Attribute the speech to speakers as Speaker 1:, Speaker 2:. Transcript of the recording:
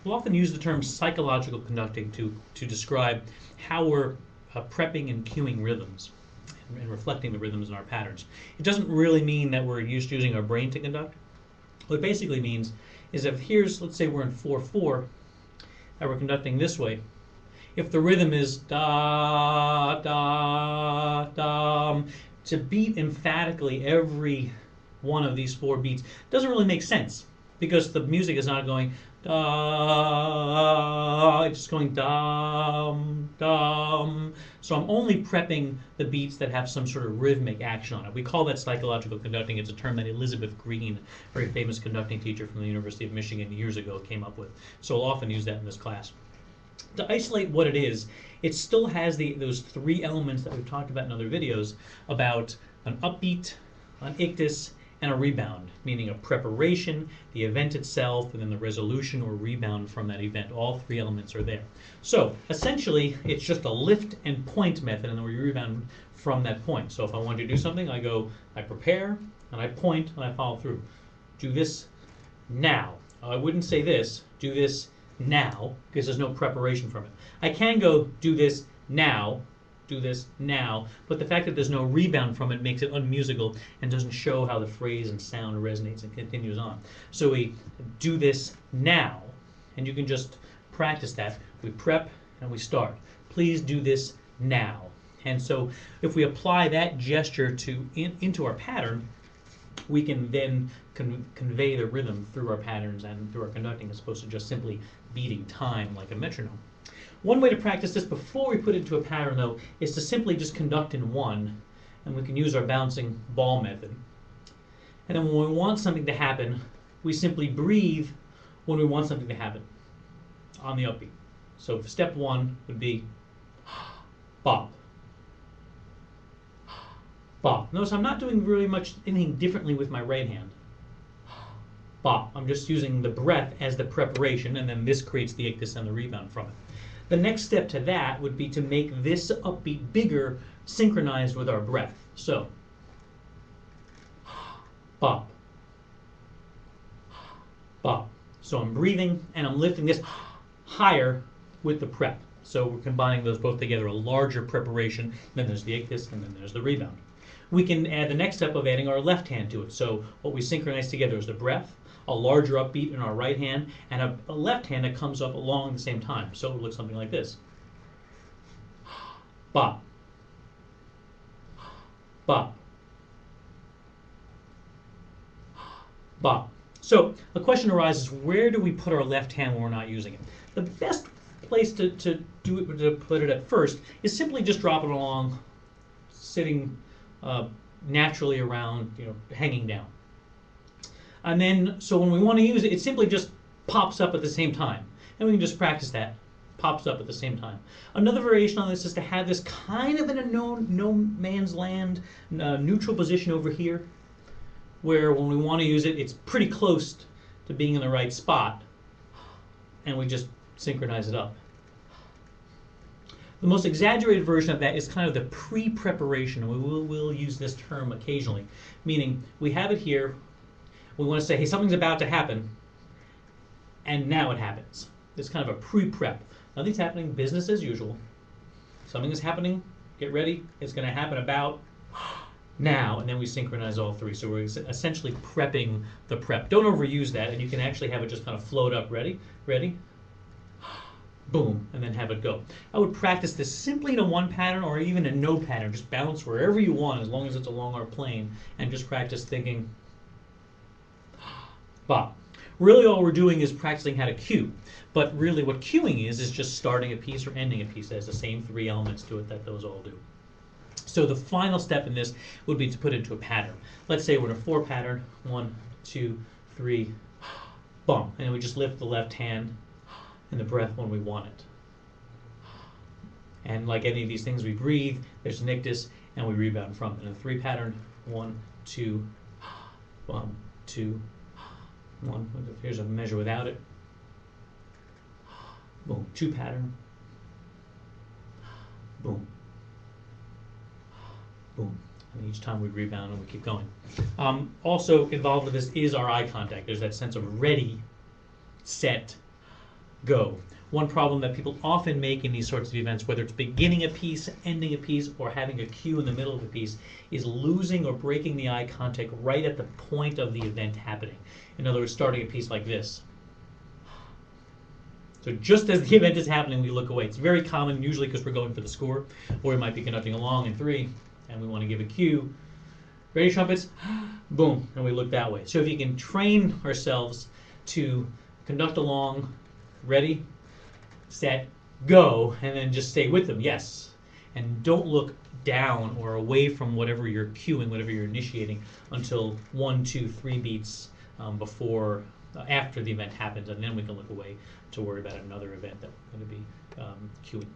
Speaker 1: we'll often use the term psychological conducting to describe how we're prepping and cueing rhythms and reflecting the rhythms in our patterns. It doesn't really mean that we're using our brain to conduct. What it basically means is if here's, let's say we're in 4/4, and we're conducting this way. If the rhythm is da, da, da, to beat emphatically every one of these 4 beats doesn't really make sense because the music is not going da, it's just going dum, dum. So I'm only prepping the beats that have some sort of rhythmic action on it. We call that psychological conducting. It's a term that Elizabeth Green, very famous conducting teacher from the University of Michigan years ago, came up with. So we'll often use that in this class. To isolate what it is, it still has those 3 elements that we've talked about in other videos about an upbeat, an ictus, and a rebound, meaning a preparation, the event itself, and then the resolution or rebound from that event. All 3 elements are there. So essentially, it's just a lift and point method, and then we rebound from that point. So if I want to do something, I prepare, and I point, and I follow through. Do this now. I wouldn't say this, do this now, because there's no preparation from it. I can go do this now, but the fact that there's no rebound from it makes it unmusical and doesn't show how the phrase and sound resonates and continues on. So we do this now, and you can just practice that. We prep and we start. Please do this now. And so if we apply that gesture into our pattern, we can then convey the rhythm through our patterns and through our conducting as opposed to just simply beating time like a metronome. One way to practice this before we put it into a pattern, though, is to simply just conduct in one, and we can use our bouncing ball method. And then when we want something to happen, we simply breathe when we want something to happen on the upbeat. So step 1 would be bop. Bop. Notice I'm not doing really much anything differently with my right hand. Bop. I'm just using the breath as the preparation, and then this creates the ictus and the rebound from it. The next step to that would be to make this upbeat bigger, synchronized with our breath. So, bop, bop. So I'm breathing and I'm lifting this higher with the prep. So we're combining those both together, a larger preparation, then there's the ictus, and then there's the rebound. We can add the next step of adding our left hand to it. So what we synchronize together is the breath, a larger upbeat in our right hand, and a left hand that comes up along at the same time. So it looks something like this. Bop. Bop. Bop. So a question arises, where do we put our left hand when we're not using it? The best place to put it at first is simply just drop it along, sitting naturally around, hanging down. And then, so when we want to use it, it simply just pops up at the same time. And we can just practice that. Pops up at the same time. Another variation on this is to have this kind of in a no man's land, neutral position over here, where when we want to use it, it's pretty close to being in the right spot, and we just synchronize it up. The most exaggerated version of that is kind of the pre-preparation, and we'll use this term occasionally, meaning we have it here, we want to say, hey, something's about to happen, and now it happens. It's kind of a pre-prep. Nothing's happening, business as usual. Something is happening, get ready, it's going to happen about now, and then we synchronize all 3. So we're essentially prepping the prep. Don't overuse that, and you can actually have it just kind of float up. Ready, boom, and then have it go. I would practice this simply in a 1 pattern or even a no pattern. Just bounce wherever you want as long as it's along our plane, and just practice thinking bop. Really all we're doing is practicing how to cue. But really what cueing is just starting a piece or ending a piece. It has the same 3 elements to it that those all do. So the final step in this would be to put it into a pattern. Let's say we're in a 4 pattern. 1, 2, 3, bum. And we just lift the left hand and the breath when we want it. And like any of these things, we breathe, there's an ictus, and we rebound from it. In a 3 pattern, 1, 2, 1, 2, 1. Here's a measure without it. Boom. 2 pattern. Boom. Boom. And each time we rebound and we keep going. Also involved with this is our eye contact. There's that sense of ready, set, go. One problem that people often make in these sorts of events, whether it's beginning a piece, ending a piece, or having a cue in the middle of a piece, is losing or breaking the eye contact right at the point of the event happening. In other words, starting a piece like this. So just as the event is happening, we look away. It's very common, usually because we're going for the score, or we might be conducting along in 3, and we want to give a cue. Ready, trumpets? Boom, and we look that way. So if you can train ourselves to conduct along, ready, set, go, and then just stay with them, yes. And don't look down or away from whatever you're cueing, whatever you're initiating, until 1, 2, 3 beats after the event happens, and then we can look away to worry about another event that we're going to be cueing.